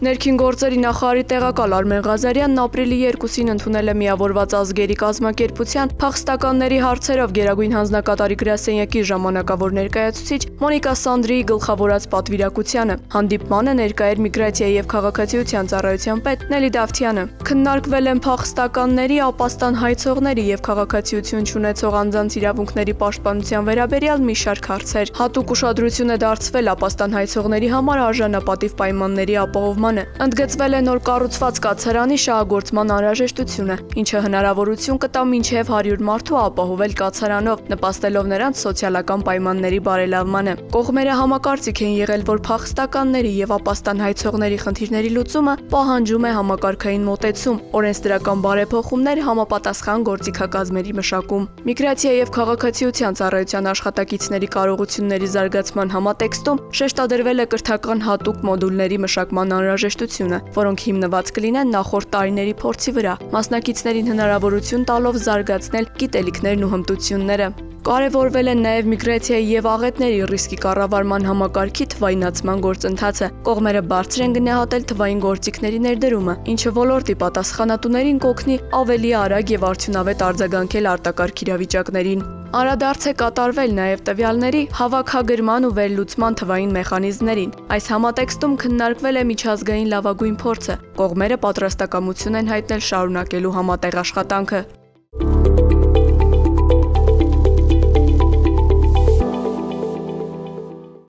Ներքին գործերի նախարարի տեղակալ Արմեն Ղազարյանն ապրիլի 2-ին ընդունել է Միավորված ազգերի կազմակերպության փախստականների հարցերով գերագույն հանձնակատարի գրասենյակի ժամանակավոր ներկայացուցիչ Մոնիկա Սանդրիի գլխավորած պատվիրակությանը։ Հանդիպմանը ներկա էր Միգրացիայի եւ քաղաքացիության ծառայության պետ Նելի Դավթյանը։ Քննարկվել են փախստականների, ապաստան հայցողների եւ քաղաքացիություն չունեցող անձանց իրավունքների պաշտպանության վերաբերյալ մի շարք հարցեր։ Հատուկ ուշադրություն է դարձվել ապաստան հայցողների համար արժանապատիվ պայմանների ապահովմանը։ Ընդգծվել է նոր կառուցված կացարանի շահագործման անհրաժեշտությունը, ինչը հնարավորություն կտա մինչև 100 մարդու ապահովել կացարանով, նպաստելով նրանց սոցիալական պայմանների բարելավմանը։ Կողմերը համակարծիք են եղել, որ փախստականների եւ ապաստան հայցողների խնդիրների լուծումը պահանջում է համակարգային մոտեցում, օրենսդրական բարեփոխումներ, համապատասխան գործիքակազմերի մշակում։ Միգրացիա եւ քաղաքացիության ծառայության աշխատակիցների կարողությունների զարգացման համատեքստում շեշտադրվել է կրթական հատուկ մոդուլների մշակման անհրաժեշտությունը, որոնք հիմնված կլինեն նախորդ տարիների փորձի վրա, մասնակիցներին հնարավորություն տալով զարգացնել գիտելիքներն ու հմտությունները։ Կարևորվել են նաև միգրացիայի եւ աղետների ռիսկի կառավարման համակարգի թվայնացման գործընթացը։ Կողմերը բարձր են գնահատել թվային գործիքների ներդրումը, ինչը ոլորտի պատասխանատուներին կօգնի ավելի արագ եւ արդյունավետ արձագանքել արտակարգ իրավիճակներին։ Անդրադարձ է կատարվել նաև տվյալների հավաքագրման ու վերլուծման թվային մեխանիզմներին։ Այս համատեքստում քննարկվել է միջազգային լավագույն փորձը։ Կողմերը պատրաստակամություն են հայտնել շարունակելու համատեղ աշխատանքը։